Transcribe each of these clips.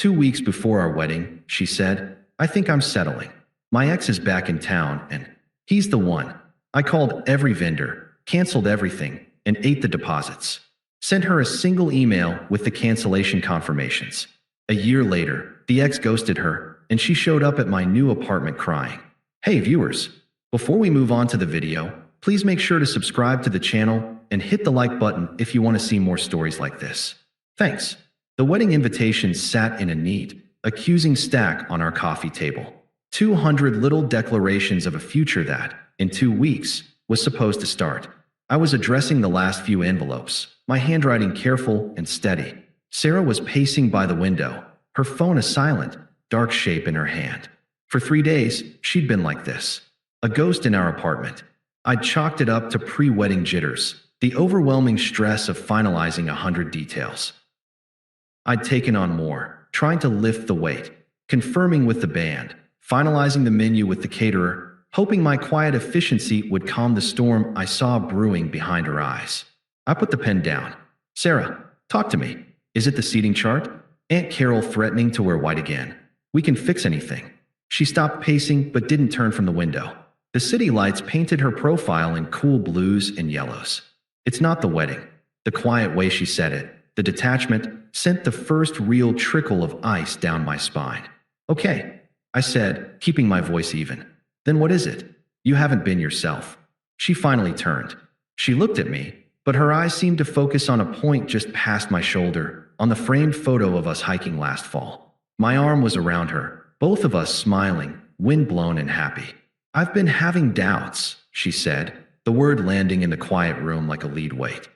2 weeks before our wedding, she said, I think I'm settling. My ex is back in town and he's the one. I called every vendor, canceled everything, and ate the deposits. Sent her a single email with the cancellation confirmations. A year later, the ex ghosted her, and she showed up at my new apartment crying. Hey viewers, before we move on to the video, please make sure to subscribe to the channel and hit the like button if you want to see more stories like this. Thanks. The wedding invitations sat in a neat, accusing stack on our coffee table. 200 little declarations of a future that, in 2 weeks, was supposed to start. I was addressing the last few envelopes, my handwriting careful and steady. Sarah was pacing by the window, her phone a silent, dark shape in her hand. For 3 days, she'd been like this. A ghost in our apartment. I'd chalked it up to pre-wedding jitters, the overwhelming stress of finalizing 100 details. I'd taken on more, trying to lift the weight, confirming with the band, finalizing the menu with the caterer, hoping my quiet efficiency would calm the storm I saw brewing behind her eyes. I put the pen down. Sarah, talk to me. Is it the seating chart? Aunt Carol threatening to wear white again. We can fix anything. She stopped pacing but didn't turn from the window. The city lights painted her profile in cool blues and yellows. It's not the wedding. The quiet way she said it, the detachment, sent the first real trickle of ice down my spine. Okay, I said, keeping my voice even. Then what is it? You haven't been yourself. She finally turned. She looked at me, but her eyes seemed to focus on a point just past my shoulder, on the framed photo of us hiking last fall. My arm was around her, both of us smiling, windblown and happy. I've been having doubts, she said, the word landing in the quiet room like a lead weight.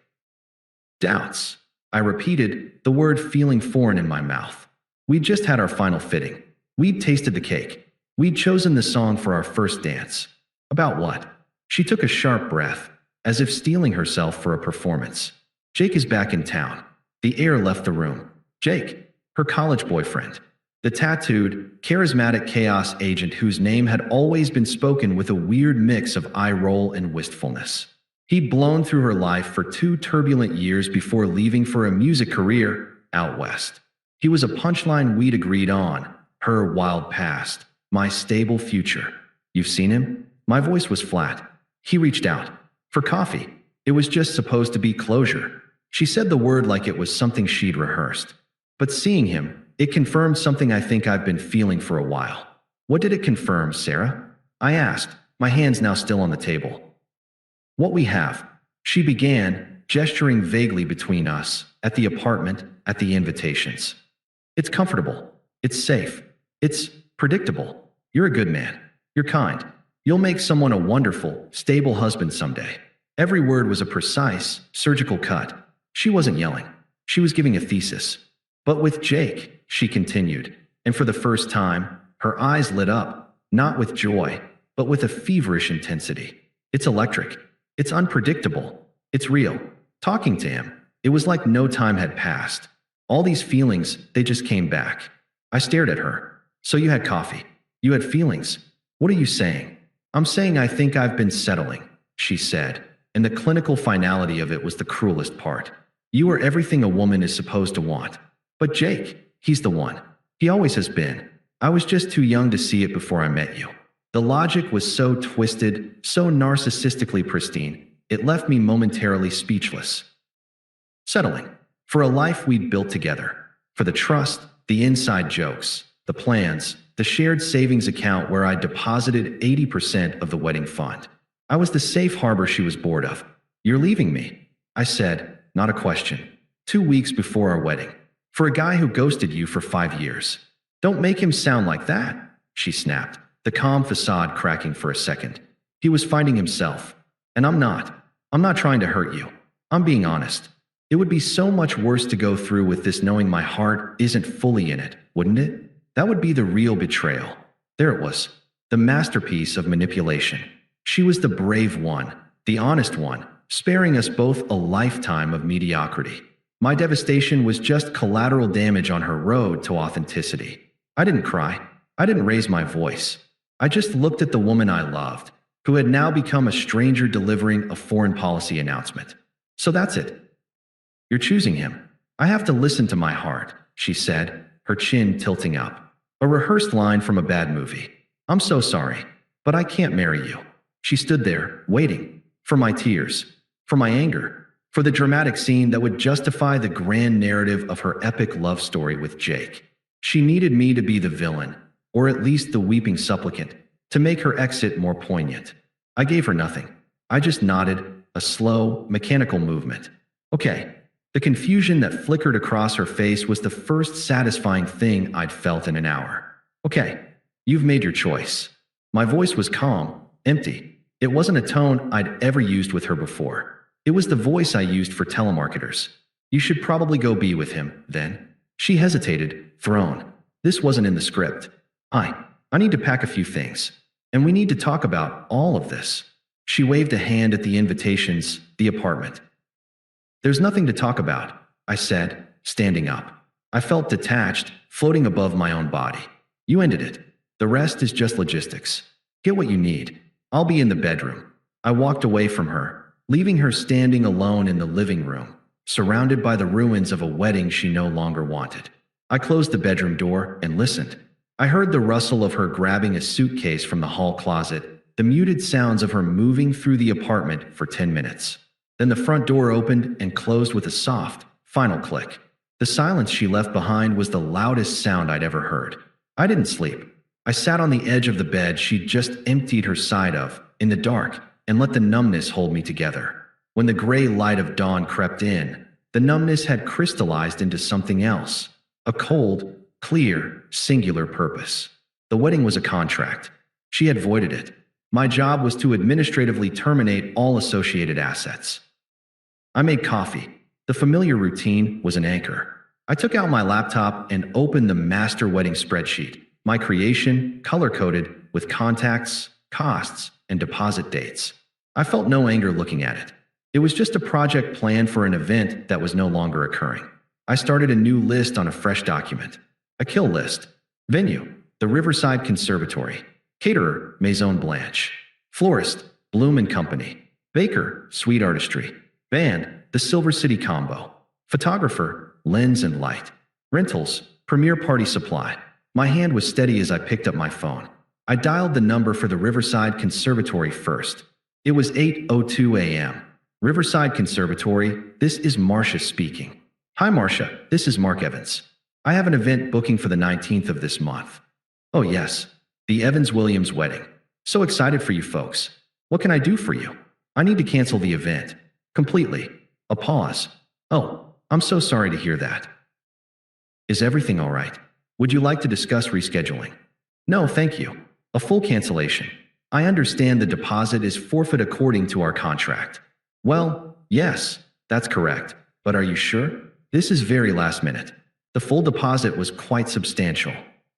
Doubts. I repeated, the word feeling foreign in my mouth. We'd just had our final fitting. We'd tasted the cake. We'd chosen the song for our first dance. About what? She took a sharp breath, as if steeling herself for a performance. Jake is back in town. The air left the room. Jake, her college boyfriend. The tattooed, charismatic chaos agent whose name had always been spoken with a weird mix of eye roll and wistfulness. He'd blown through her life for 2 turbulent years before leaving for a music career out west. He was a punchline we'd agreed on, her wild past, my stable future. You've seen him? My voice was flat. He reached out. For coffee. It was just supposed to be closure. She said the word like it was something she'd rehearsed. But seeing him, it confirmed something I think I've been feeling for a while. What did it confirm, Sarah? I asked, my hands now still on the table. What we have, she began, gesturing vaguely between us, at the apartment, at the invitations. It's comfortable. It's safe. It's predictable. You're a good man. You're kind. You'll make someone a wonderful, stable husband someday. Every word was a precise, surgical cut. She wasn't yelling. She was giving a thesis. But with Jake, she continued, and for the first time, her eyes lit up, not with joy, but with a feverish intensity. It's electric. It's unpredictable. It's real. Talking to him, it was like no time had passed. All these feelings, they just came back. I stared at her. So you had coffee. You had feelings. What are you saying? I'm saying I think I've been settling, she said, and the clinical finality of it was the cruelest part. You are everything a woman is supposed to want. But Jake, he's the one. He always has been. I was just too young to see it before I met you. The logic was so twisted, so narcissistically pristine, it left me momentarily speechless. Settling. For a life we'd built together. For the trust, the inside jokes, the plans, the shared savings account where I deposited 80% of the wedding fund. I was the safe harbor she was bored of. You're leaving me, I said, not a question. 2 weeks before our wedding. For a guy who ghosted you for 5 years. Don't make him sound like that, she snapped, the calm facade cracking for a second. He was finding himself. And I'm not. I'm not trying to hurt you. I'm being honest. It would be so much worse to go through with this knowing my heart isn't fully in it, wouldn't it? That would be the real betrayal. There it was. The masterpiece of manipulation. She was the brave one, the honest one, sparing us both a lifetime of mediocrity. My devastation was just collateral damage on her road to authenticity. I didn't cry. I didn't raise my voice. I just looked at the woman I loved, who had now become a stranger delivering a foreign policy announcement. So that's it. You're choosing him. I have to listen to my heart, she said, her chin tilting up. A rehearsed line from a bad movie. I'm so sorry, but I can't marry you. She stood there, waiting. For my tears. For my anger. For the dramatic scene that would justify the grand narrative of her epic love story with Jake. She needed me to be the villain, or at least the weeping supplicant, to make her exit more poignant. I gave her nothing. I just nodded, a slow, mechanical movement. Okay. The confusion that flickered across her face was the first satisfying thing I'd felt in an hour. Okay, you've made your choice. My voice was calm, empty. It wasn't a tone I'd ever used with her before. It was the voice I used for telemarketers. You should probably go be with him, then. She hesitated, thrown. This wasn't in the script. I need to pack a few things. And we need to talk about all of this. She waved a hand at the invitations, the apartment. There's nothing to talk about, I said, standing up. I felt detached, floating above my own body. You ended it. The rest is just logistics. Get what you need. I'll be in the bedroom. I walked away from her, leaving her standing alone in the living room, surrounded by the ruins of a wedding she no longer wanted. I closed the bedroom door and listened. I heard the rustle of her grabbing a suitcase from the hall closet, the muted sounds of her moving through the apartment for 10 minutes. Then the front door opened and closed with a soft, final click. The silence she left behind was the loudest sound I'd ever heard. I didn't sleep. I sat on the edge of the bed she'd just emptied her side of, in the dark, and let the numbness hold me together. When the gray light of dawn crept in, the numbness had crystallized into something else. A cold, clear, singular purpose. The wedding was a contract. She had voided it. My job was to administratively terminate all associated assets. I made coffee. The familiar routine was an anchor. I took out my laptop and opened the master wedding spreadsheet, my creation, color-coded, with contacts, costs, and deposit dates. I felt no anger looking at it. It was just a project plan for an event that was no longer occurring. I started a new list on a fresh document. A kill list. Venue, the Riverside Conservatory. Caterer, Maison Blanche. Florist, Bloom and Company. Baker, Sweet Artistry. Band, the Silver City Combo. Photographer, Lens and Light. Rentals, Premier Party Supply. My hand was steady as I picked up my phone. I dialed the number for the Riverside Conservatory first. It was 8:02 a.m. Riverside Conservatory, this is Marcia speaking. Hi Marcia, this is Mark Evans. I have an event booking for the 19th of this month. Oh yes, the Evans-Williams wedding. So excited for you folks. What can I do for you? I need to cancel the event. Completely. A pause. Oh, I'm so sorry to hear that. Is everything all right? Would you like to discuss rescheduling? No, thank you. A full cancellation. I understand the deposit is forfeit according to our contract. Well, yes, that's correct. But are you sure? This is very last minute. The full deposit was quite substantial.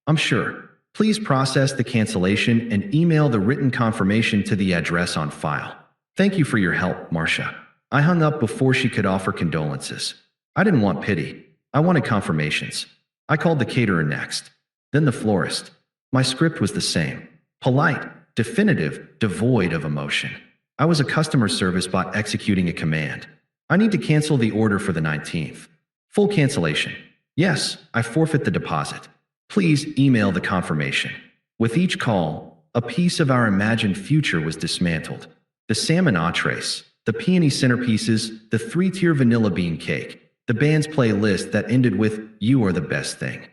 I'm sure. Please process the cancellation and email the written confirmation to the address on file. Thank you for your help, Marcia. I hung up before she could offer condolences. I didn't want pity. I wanted confirmations. I called the caterer next. Then the florist. My script was the same. Polite, definitive, devoid of emotion. I was a customer service bot executing a command. I need to cancel the order for the 19th. Full cancellation. Yes, I forfeit the deposit. Please email the confirmation. With each call, a piece of our imagined future was dismantled. The salmon entrees, the peony centerpieces, the 3-tier vanilla bean cake, the band's playlist that ended with "You are the best thing."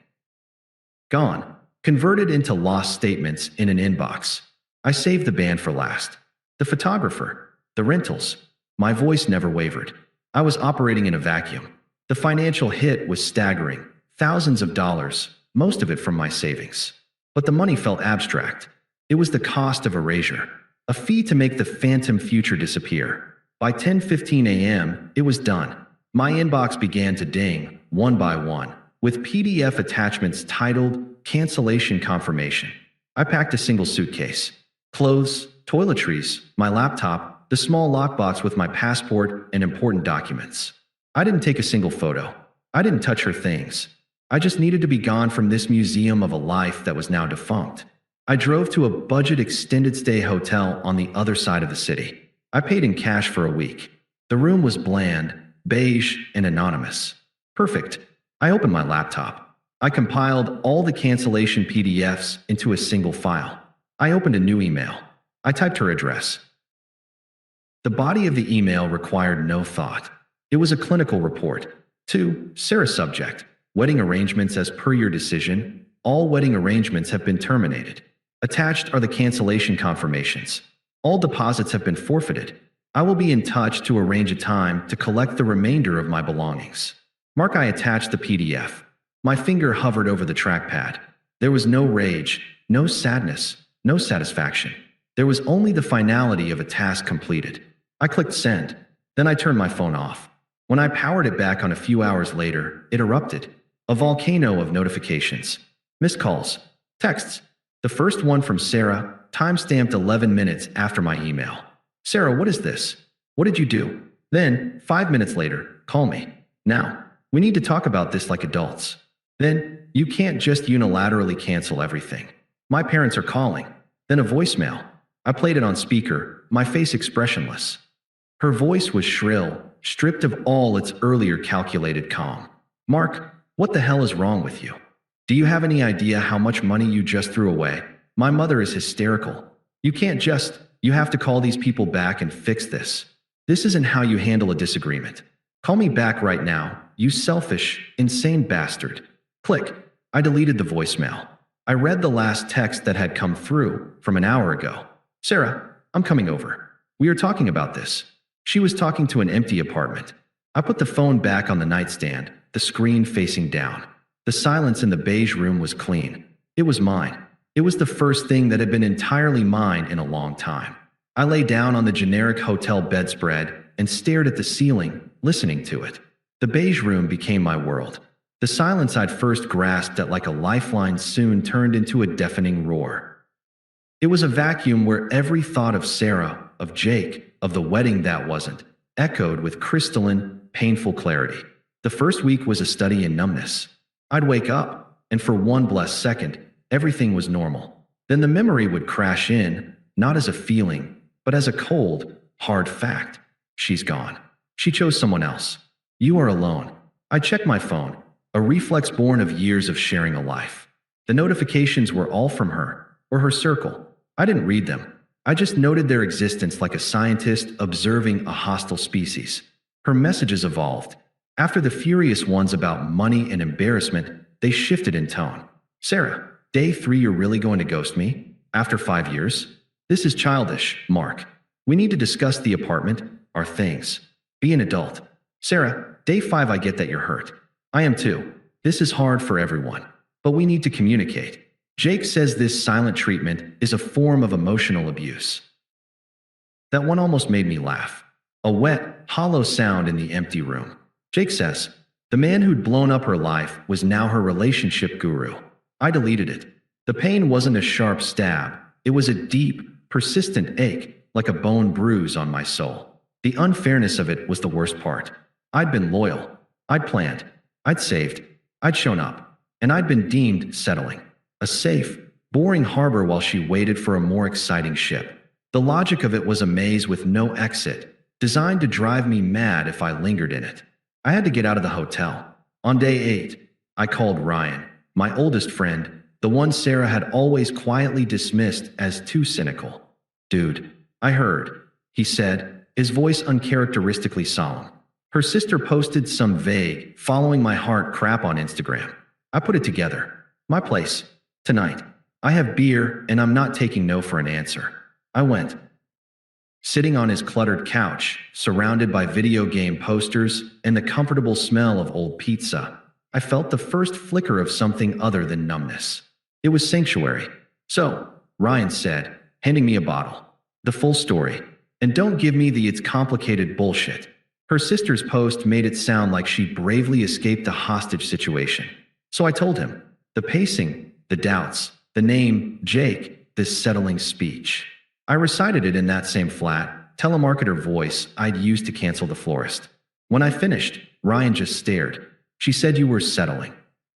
Gone. Converted into lost statements in an inbox. I saved the band for last. The photographer. The rentals. My voice never wavered. I was operating in a vacuum. The financial hit was staggering. Thousands of dollars, most of it from my savings. But the money felt abstract. It was the cost of erasure. A fee to make the phantom future disappear. By 10:15 a.m., it was done. My inbox began to ding, one by one, with PDF attachments titled "Cancellation Confirmation." I packed a single suitcase. Clothes, toiletries, my laptop, the small lockbox with my passport and important documents. I didn't take a single photo. I didn't touch her things. I just needed to be gone from this museum of a life that was now defunct. I drove to a budget extended stay hotel on the other side of the city. I paid in cash for a week. The room was bland, beige, and anonymous. Perfect. I opened my laptop. I compiled all the cancellation PDFs into a single file. I opened a new email. I typed her address. The body of the email required no thought. It was a clinical report. To Sarah subject, wedding arrangements as per your decision. All wedding arrangements have been terminated. Attached are the cancellation confirmations. All deposits have been forfeited. I will be in touch to arrange a time to collect the remainder of my belongings. Mark, I attached the PDF. My finger hovered over the trackpad. There was no rage, no sadness, no satisfaction. There was only the finality of a task completed. I clicked send. Then I turned my phone off. When I powered it back on a few hours later, it erupted. A volcano of notifications. Missed calls. Texts. The first one from Sarah, time-stamped 11 minutes after my email. Sarah, what is this? What did you do? Then, 5 minutes later, call me. Now, we need to talk about this like adults. Then, you can't just unilaterally cancel everything. My parents are calling. Then a voicemail. I played it on speaker, my face expressionless. Her voice was shrill, stripped of all its earlier calculated calm. Mark, what the hell is wrong with you? Do you have any idea how much money you just threw away? My mother is hysterical. You have to call these people back and fix this. This isn't how you handle a disagreement. Call me back right now, you selfish, insane bastard. Click. I deleted the voicemail. I read the last text that had come through from an hour ago. Sarah, I'm coming over. We are talking about this. She was talking to an empty apartment. I put the phone back on the nightstand, the screen facing down. The silence in the beige room was clean. It was mine. It was the first thing that had been entirely mine in a long time. I lay down on the generic hotel bedspread and stared at the ceiling, listening to it. The beige room became my world. The silence I'd first grasped at like a lifeline soon turned into a deafening roar. It was a vacuum where every thought of Sarah, of Jake, of the wedding that wasn't, echoed with crystalline, painful clarity. The first week was a study in numbness. I'd wake up, and for one blessed second, everything was normal. Then the memory would crash in, not as a feeling, but as a cold, hard fact. She's gone. She chose someone else. You are alone. I checked my phone, a reflex born of years of sharing a life. The notifications were all from her, or her circle. I didn't read them. I just noted their existence like a scientist observing a hostile species. Her messages evolved. After the furious ones about money and embarrassment, they shifted in tone. Sarah, day 3, you're really going to ghost me? After 5 years? This is childish, Mark. We need to discuss the apartment, our things. Be an adult. Sarah, day 5, I get that you're hurt. I am too. This is hard for everyone. But we need to communicate. Jake says this silent treatment is a form of emotional abuse. That one almost made me laugh. A wet, hollow sound in the empty room. Jake says, the man who'd blown up her life was now her relationship guru. I deleted it. The pain wasn't a sharp stab. It was a deep, persistent ache, like a bone bruise on my soul. The unfairness of it was the worst part. I'd been loyal. I'd planned. I'd saved. I'd shown up. And I'd been deemed settling. A safe, boring harbor while she waited for a more exciting ship. The logic of it was a maze with no exit, designed to drive me mad if I lingered in it. I had to get out of the hotel. On day 8, I called Ryan, my oldest friend, the one Sarah had always quietly dismissed as too cynical. Dude, I heard, he said, his voice uncharacteristically solemn. Her sister posted some vague, following my heart crap on Instagram. I put it together. My place. Tonight. I have beer, and I'm not taking no for an answer. I went. Sitting on his cluttered couch, surrounded by video game posters and the comfortable smell of old pizza, I felt the first flicker of something other than numbness. It was sanctuary. So, Ryan said, handing me a bottle. The full story. And don't give me the it's complicated bullshit. Her sister's post made it sound like she bravely escaped a hostage situation. So I told him. The pacing, the doubts, the name, Jake, this settling speech. I recited it in that same flat, telemarketer voice I'd used to cancel the florist. When I finished, Ryan just stared. She said you were settling.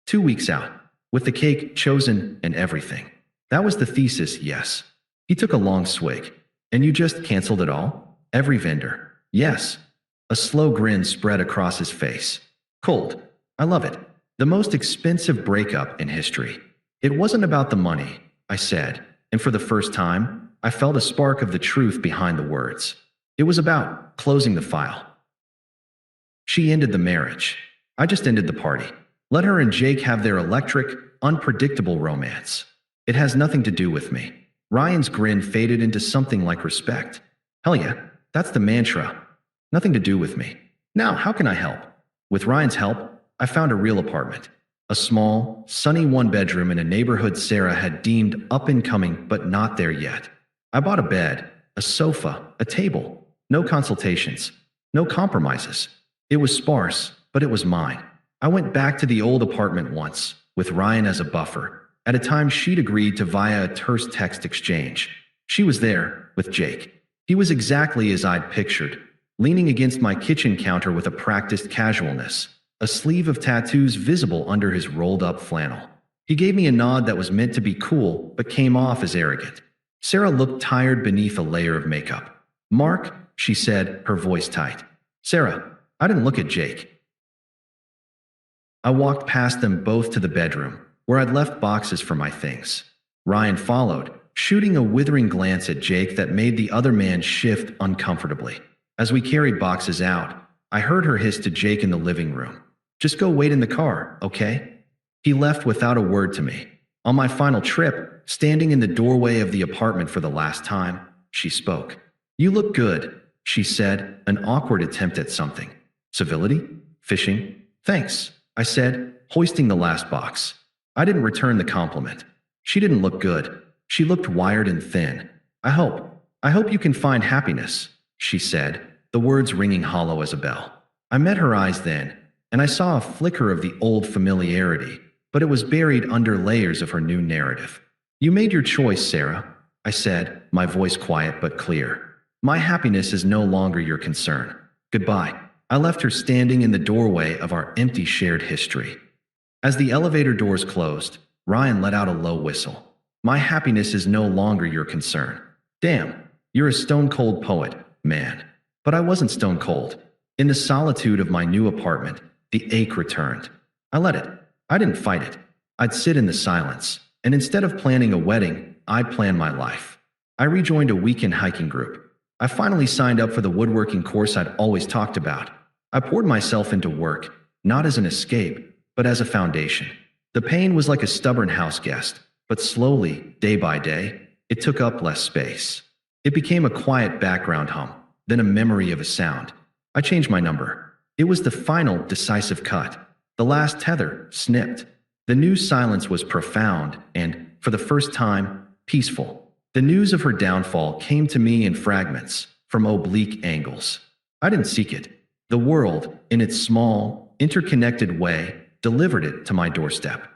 2 weeks out. With the cake chosen and everything. That was the thesis, yes. He took a long swig. And you just canceled it all? Every vendor. Yes. A slow grin spread across his face. Cold. I love it. The most expensive breakup in history. It wasn't about the money, I said, and for the first time, I felt a spark of the truth behind the words. It was about closing the file. She ended the marriage. I just ended the party. Let her and Jake have their electric, unpredictable romance. It has nothing to do with me. Ryan's grin faded into something like respect. Hell yeah, that's the mantra. Nothing to do with me. Now, how can I help? With Ryan's help, I found a real apartment. A small, sunny one-bedroom in a neighborhood Sarah had deemed up-and-coming but not there yet. I bought a bed, a sofa, a table. No consultations. No compromises. It was sparse, but it was mine. I went back to the old apartment once, with Ryan as a buffer, at a time she'd agreed to via a terse text exchange. She was there, with Jake. He was exactly as I'd pictured, leaning against my kitchen counter with a practiced casualness, a sleeve of tattoos visible under his rolled-up flannel. He gave me a nod that was meant to be cool, but came off as arrogant. Sarah looked tired beneath a layer of makeup. "Mark," she said, her voice tight. "Sarah, I didn't look at Jake." I walked past them both to the bedroom, where I'd left boxes for my things. Ryan followed, shooting a withering glance at Jake that made the other man shift uncomfortably. As we carried boxes out, I heard her hiss to Jake in the living room. "Just go wait in the car, okay?" He left without a word to me. On my final trip, standing in the doorway of the apartment for the last time, she spoke. "You look good," she said, an awkward attempt at something. "Civility? Fishing? Thanks," I said, hoisting the last box. I didn't return the compliment. She didn't look good. She looked wired and thin. I hope you can find happiness," she said, the words ringing hollow as a bell. I met her eyes then, and I saw a flicker of the old familiarity, but it was buried under layers of her new narrative. "You made your choice, Sarah," I said, my voice quiet but clear. "My happiness is no longer your concern. Goodbye." I left her standing in the doorway of our empty shared history. As the elevator doors closed, Ryan let out a low whistle. "My happiness is no longer your concern." Damn, you're a stone-cold poet, man. But I wasn't stone-cold. In the solitude of my new apartment, the ache returned. I let it. I didn't fight it. I'd sit in the silence, and instead of planning a wedding, I'd plan my life. I rejoined a weekend hiking group. I finally signed up for the woodworking course I'd always talked about. I poured myself into work, not as an escape, but as a foundation. The pain was like a stubborn house guest, but slowly, day by day, it took up less space. It became a quiet background hum, then a memory of a sound. I changed my number. It was the final, decisive cut. The last tether snipped. The new silence was profound and, for the first time, peaceful. The news of her downfall came to me in fragments, from oblique angles. I didn't seek it. The world, in its small, interconnected way, delivered it to my doorstep.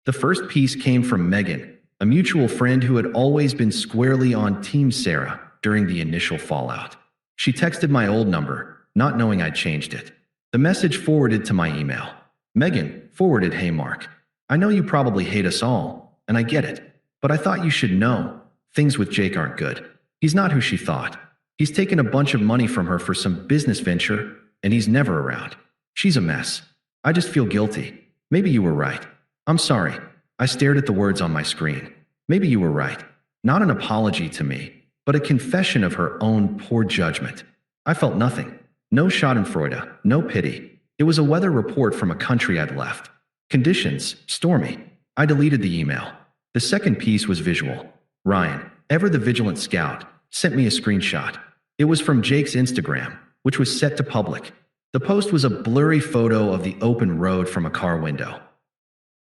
The first piece came from Megan, a mutual friend who had always been squarely on Team Sarah during the initial fallout. She texted my old number, not knowing I'd changed it. The message forwarded to my email. Megan forwarded, "Hey Mark, I know you probably hate us all, and I get it. But I thought you should know, things with Jake aren't good. He's not who she thought. He's taken a bunch of money from her for some business venture, and he's never around. She's a mess. I just feel guilty. Maybe you were right. I'm sorry." I stared at the words on my screen. Maybe you were right. Not an apology to me, but a confession of her own poor judgment. I felt nothing. No schadenfreude, no pity. It was a weather report from a country I'd left. Conditions, stormy. I deleted the email. The second piece was visual. Ryan, ever the vigilant scout, sent me a screenshot. It was from Jake's Instagram, which was set to public. The post was a blurry photo of the open road from a car window.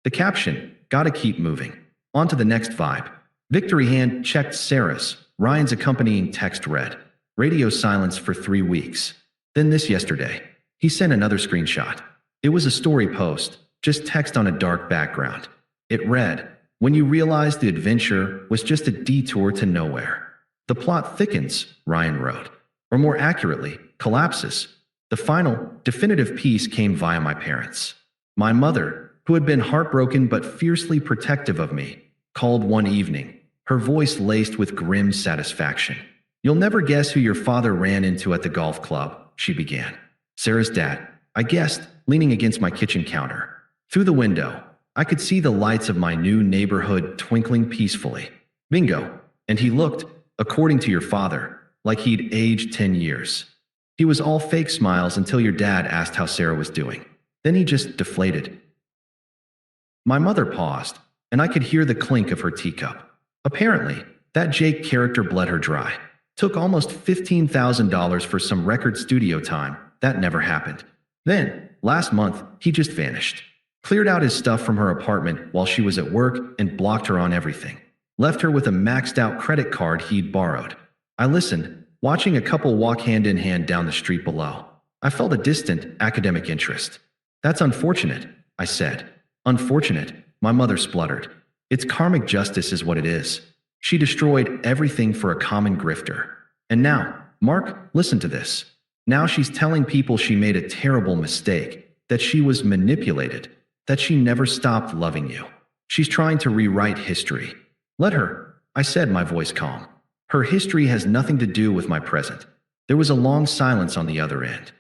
The caption, "Gotta keep moving." On to the next vibe. Victory hand checked Sarah's. Ryan's accompanying text read, "Radio silence for 3 weeks. Then this yesterday." He sent another screenshot. It was a story post, just text on a dark background. It read, "When you realize the adventure was just a detour to nowhere. The plot thickens," Ryan wrote. Or more accurately, collapses. The final, definitive piece came via my parents. My mother, who had been heartbroken but fiercely protective of me, called one evening, her voice laced with grim satisfaction. "You'll never guess who your father ran into at the golf club," she began. "Sarah's dad." I guessed, leaning against my kitchen counter. Through the window, I could see the lights of my new neighborhood twinkling peacefully. Bingo. And he looked, according to your father, like he'd aged 10 years. He was all fake smiles until your dad asked how Sarah was doing. Then he just deflated. My mother paused, and I could hear the clink of her teacup. Apparently, that Jake character bled her dry. Took almost $15,000 for some record studio time. That never happened. Then, last month, he just vanished. Cleared out his stuff from her apartment while she was at work and blocked her on everything. Left her with a maxed-out credit card he'd borrowed. I listened, watching a couple walk hand in hand down the street below. I felt a distant, academic interest. That's unfortunate, I said. Unfortunate, my mother spluttered. It's karmic justice is what it is. She destroyed everything for a common grifter. And now, Mark, listen to this. Now she's telling people she made a terrible mistake, that she was manipulated, that she never stopped loving you. She's trying to rewrite history. Let her, I said, my voice calm. Her history has nothing to do with my present. There was a long silence on the other end.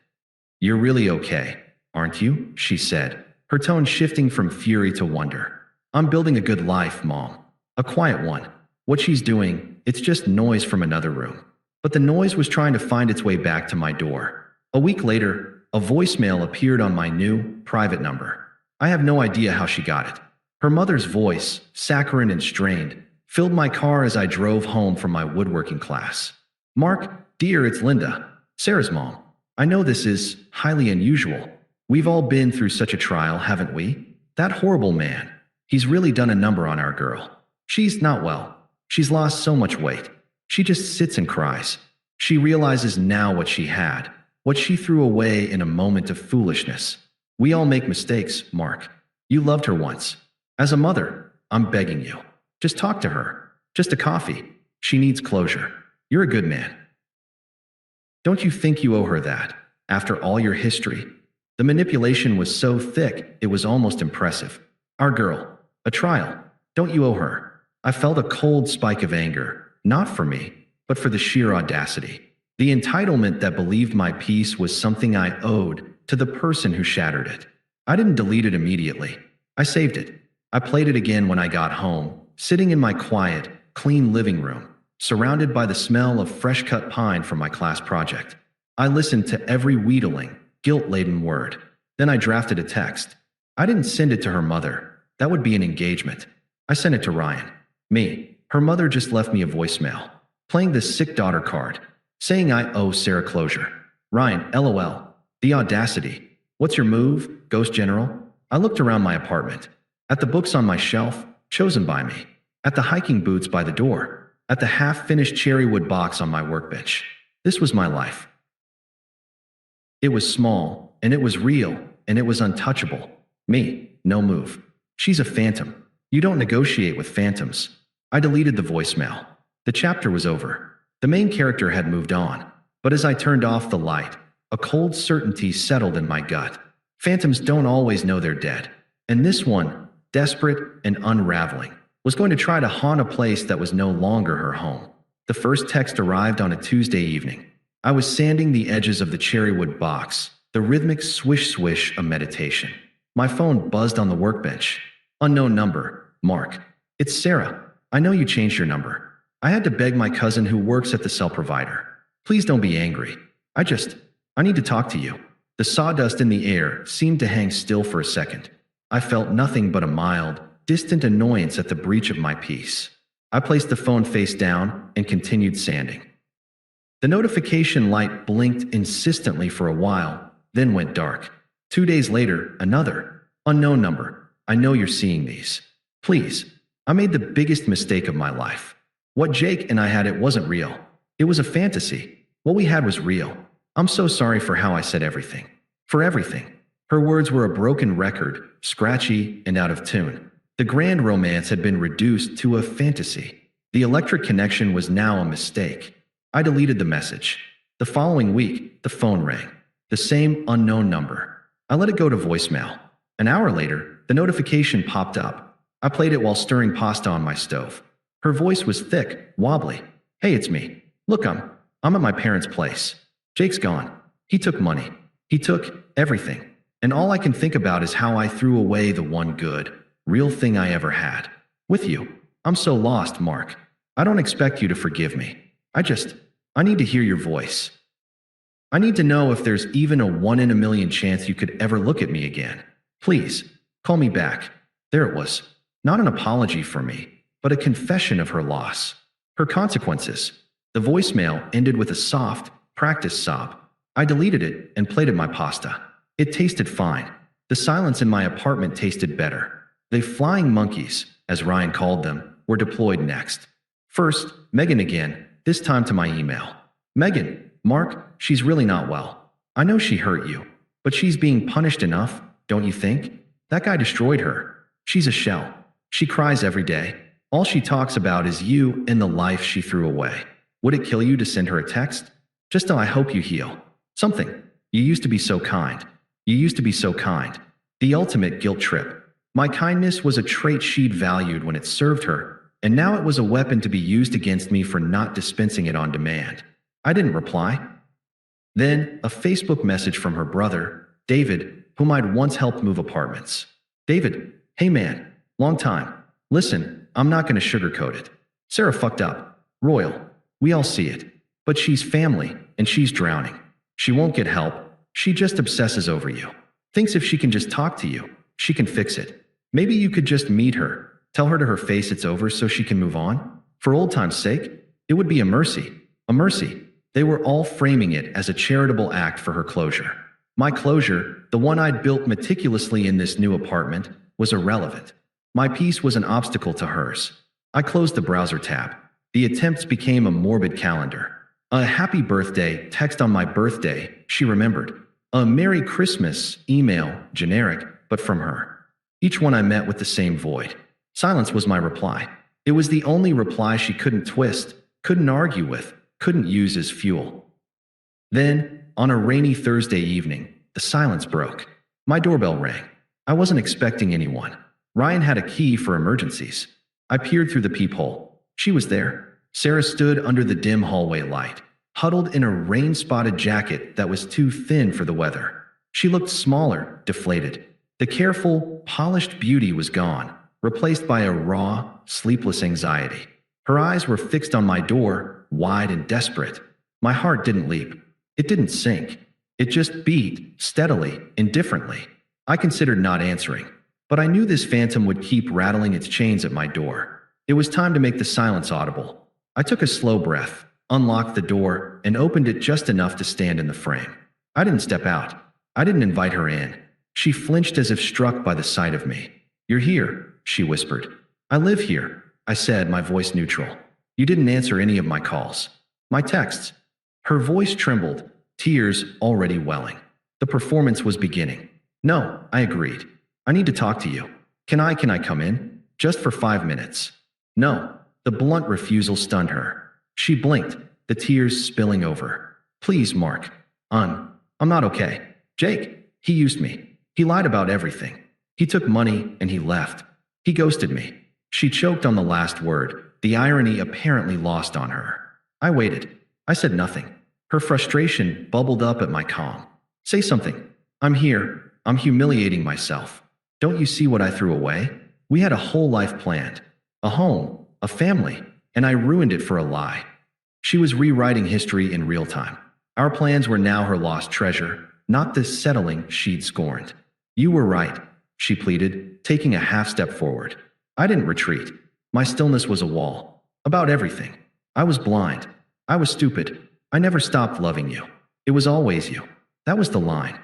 You're really okay, aren't you? She said, her tone shifting from fury to wonder. I'm building a good life, Mom. A quiet one. What she's doing, it's just noise from another room. But the noise was trying to find its way back to my door. A week later, a voicemail appeared on my new, private number. I have no idea how she got it. Her mother's voice, saccharine and strained, filled my car as I drove home from my woodworking class. Mark, dear, it's Linda, Sarah's mom. I know this is highly unusual. We've all been through such a trial, haven't we? That horrible man. He's really done a number on our girl. She's not well. She's lost so much weight. She just sits and cries. She realizes now what she had, what she threw away in a moment of foolishness. We all make mistakes, Mark. You loved her once. As a mother, I'm begging you. Just talk to her. Just a coffee. She needs closure. You're a good man. Don't you think you owe her that, after all your history? The manipulation was so thick, it was almost impressive. Our girl. A trial. Don't you owe her? I felt a cold spike of anger, not for me, but for the sheer audacity. The entitlement that believed my peace was something I owed to the person who shattered it. I didn't delete it immediately. I saved it. I played it again when I got home, sitting in my quiet, clean living room, surrounded by the smell of fresh-cut pine from my class project. I listened to every wheedling, guilt-laden word. Then I drafted a text. I didn't send it to her mother. That would be an engagement. I sent it to Ryan. Me. Her mother just left me a voicemail, playing the sick daughter card, saying I owe Sarah closure. Ryan, LOL. The audacity. What's your move, Ghost General? I looked around my apartment. At the books on my shelf, chosen by me. At the hiking boots by the door. At the half-finished cherrywood box on my workbench. This was my life. It was small, and it was real, and it was untouchable. Me, no move. She's a phantom. You don't negotiate with phantoms. I deleted the voicemail. The chapter was over. The main character had moved on. But as I turned off the light, a cold certainty settled in my gut. Phantoms don't always know they're dead. And this one, desperate and unraveling, was going to try to haunt a place that was no longer her home. The first text arrived on a Tuesday evening. I was sanding the edges of the cherrywood box, the rhythmic swish-swish of meditation. My phone buzzed on the workbench. Unknown number. Mark. It's Sarah. I know you changed your number. I had to beg my cousin who works at the cell provider. Please don't be angry. I need to talk to you. The sawdust in the air seemed to hang still for a second. I felt nothing but a mild, distant annoyance at the breach of my peace. I placed the phone face down and continued sanding. The notification light blinked insistently for a while, then went dark. 2 days later, another. Unknown number. I know you're seeing these. Please. I made the biggest mistake of my life. What Jake and I had, it wasn't real. It was a fantasy. What we had was real. I'm so sorry for how I said everything. For everything. Her words were a broken record, scratchy and out of tune. The grand romance had been reduced to a fantasy. The electric connection was now a mistake. I deleted the message. The following week, the phone rang. The same unknown number. I let it go to voicemail. An hour later, the notification popped up. I played it while stirring pasta on my stove. Her voice was thick, wobbly. Hey, it's me. Look, I'm at my parents' place. Jake's gone. He took money. He took everything. And all I can think about is how I threw away the one good, real thing I ever had. With you. I'm so lost, Mark. I don't expect you to forgive me. I need to hear your voice. I need to know if there's even a 1 in a million chance you could ever look at me again. Please, call me back. There it was. Not an apology for me, but a confession of her loss. Her consequences. The voicemail ended with a soft, practiced sob. I deleted it and plated my pasta. It tasted fine. The silence in my apartment tasted better. The flying monkeys, as Ryan called them, were deployed next. First, Megan again, this time to my email. Megan, Mark, she's really not well. I know she hurt you, but she's being punished enough, don't you think? That guy destroyed her. She's a shell. She cries every day. All she talks about is you and the life she threw away. Would it kill you to send her a text? Just I hope you heal. Something. You used to be so kind. You used to be so kind. The ultimate guilt trip. My kindness was a trait she'd valued when it served her, and now it was a weapon to be used against me for not dispensing it on demand. I didn't reply. Then, a Facebook message from her brother, David, whom I'd once helped move apartments. David, hey man, long time. Listen, I'm not going to sugarcoat it. Sarah fucked up. Royal. We all see it. But she's family, and she's drowning. She won't get help. She just obsesses over you. Thinks if she can just talk to you, she can fix it. Maybe you could just meet her, tell her to her face it's over so she can move on? For old time's sake? It would be a mercy. A mercy. They were all framing it as a charitable act for her closure. My closure, the one I'd built meticulously in this new apartment, was irrelevant. My peace was an obstacle to hers. I closed the browser tab. The attempts became a morbid calendar. A happy birthday text on my birthday, she remembered. A Merry Christmas email, generic, but from her. Each one I met with the same void. Silence was my reply. It was the only reply she couldn't twist, couldn't argue with, couldn't use as fuel. Then, on a rainy Thursday evening, the silence broke. My doorbell rang. I wasn't expecting anyone. Ryan had a key for emergencies. I peered through the peephole. She was there. Sarah stood under the dim hallway light, huddled in a rain-spotted jacket that was too thin for the weather. She looked smaller, deflated. The careful, polished beauty was gone, replaced by a raw, sleepless anxiety. Her eyes were fixed on my door, wide and desperate. My heart didn't leap. It didn't sink. It just beat, steadily, indifferently. I considered not answering, but I knew this phantom would keep rattling its chains at my door. It was time to make the silence audible. I took a slow breath, unlocked the door, and opened it just enough to stand in the frame. I didn't step out. I didn't invite her in. She flinched as if struck by the sight of me. You're here, she whispered. I live here, I said, my voice neutral. You didn't answer any of my calls. My texts. Her voice trembled, tears already welling. The performance was beginning. No, I agreed. I need to talk to you. Can I come in? Just for 5 minutes. No. The blunt refusal stunned her. She blinked, the tears spilling over. Please, Mark. I'm not okay. Jake, he used me. He lied about everything. He took money and he left. He ghosted me. She choked on the last word, the irony apparently lost on her. I waited. I said nothing. Her frustration bubbled up at my calm. Say something. I'm here. I'm humiliating myself. Don't you see what I threw away? We had a whole life planned. A home, a family, and I ruined it for a lie. She was rewriting history in real time. Our plans were now her lost treasure, not the settling she'd scorned. You were right, she pleaded, taking a half step forward. I didn't retreat. My stillness was a wall. About everything. I was blind. I was stupid. I never stopped loving you. It was always you. That was the line.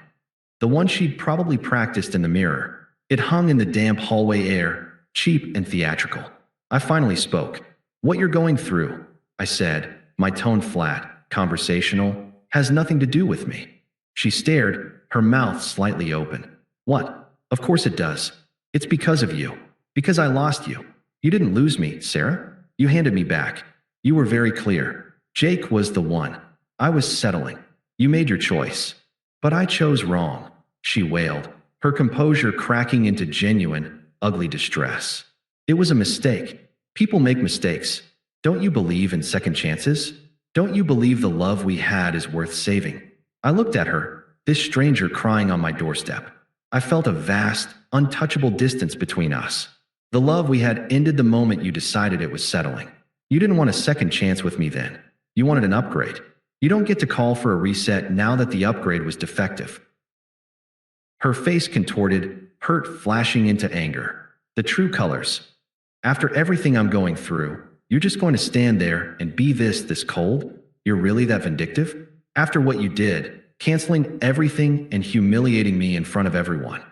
The one she'd probably practiced in the mirror. It hung in the damp hallway air, cheap and theatrical. I finally spoke. What you're going through, I said, my tone flat, conversational, has nothing to do with me. She stared, her mouth slightly open. What? Of course it does. It's because of you. Because I lost you. You didn't lose me, Sarah. You handed me back. You were very clear. Jake was the one. I was settling. You made your choice. But I chose wrong, she wailed, her composure cracking into genuine, ugly distress. It was a mistake. People make mistakes. Don't you believe in second chances? Don't you believe the love we had is worth saving? I looked at her, this stranger crying on my doorstep. I felt a vast, untouchable distance between us. The love we had ended the moment you decided it was settling. You didn't want a second chance with me then. You wanted an upgrade. You don't get to call for a reset now that the upgrade was defective. Her face contorted, hurt flashing into anger. The true colors. After everything I'm going through, you're just going to stand there and be this cold? You're really that vindictive? After what you did, canceling everything and humiliating me in front of everyone.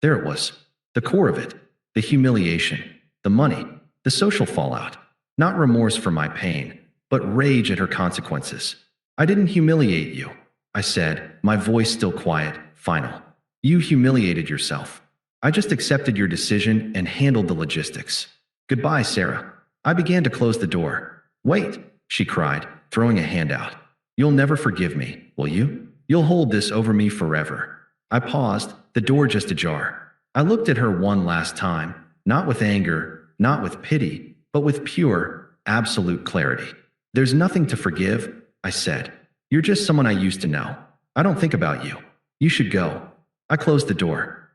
There it was. The core of it. The humiliation. The money. The social fallout. Not remorse for my pain, but rage at her consequences. I didn't humiliate you, I said, my voice still quiet, final. You humiliated yourself. I just accepted your decision and handled the logistics. Goodbye, Sarah. I began to close the door. Wait, she cried, throwing a hand out. You'll never forgive me, will you? You'll hold this over me forever. I paused, the door just ajar. I looked at her one last time, not with anger, not with pity, but with pure, absolute clarity. There's nothing to forgive, I said. You're just someone I used to know. I don't think about you. You should go. I closed the door.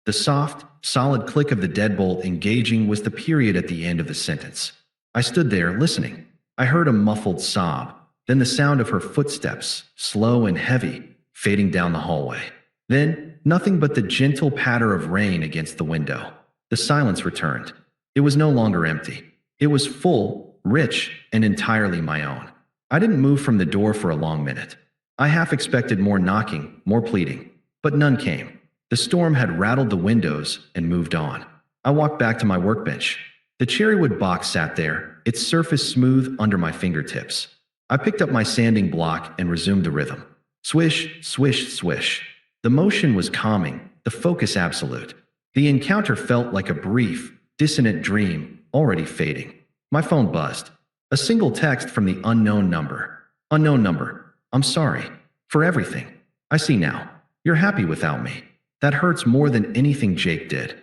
The soft, solid click of the deadbolt engaging was the period at the end of the sentence. I stood there, listening. I heard a muffled sob, then the sound of her footsteps, slow and heavy, fading down the hallway. Then, nothing but the gentle patter of rain against the window. The silence returned. It was no longer empty. It was full, rich, and entirely my own. I didn't move from the door for a long minute. I half expected more knocking, more pleading, but none came. The storm had rattled the windows and moved on. I walked back to my workbench. The cherrywood box sat there, its surface smooth under my fingertips. I picked up my sanding block and resumed the rhythm. Swish, swish, swish. The motion was calming, the focus absolute. The encounter felt like a brief, dissonant dream, already fading. My phone buzzed. A single text from the unknown number. Unknown number. I'm sorry. For everything. I see now. You're happy without me. That hurts more than anything Jake did.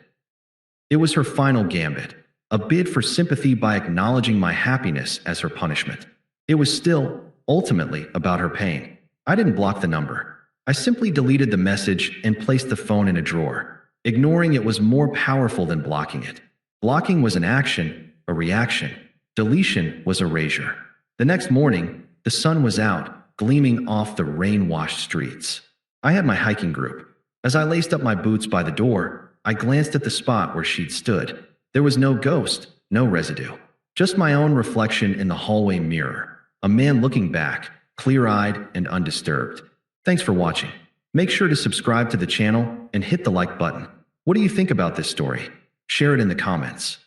It was her final gambit. A bid for sympathy by acknowledging my happiness as her punishment. It was still, ultimately, about her pain. I didn't block the number. I simply deleted the message and placed the phone in a drawer. Ignoring it was more powerful than blocking it. Blocking was an action, a reaction. Deletion was erasure. The next morning, the sun was out, gleaming off the rain-washed streets. I had my hiking group. As I laced up my boots by the door, I glanced at the spot where she'd stood. There was no ghost, no residue. Just my own reflection in the hallway mirror. A man looking back, clear-eyed and undisturbed. Thanks for watching. Make sure to subscribe to the channel and hit the like button. What do you think about this story? Share it in the comments.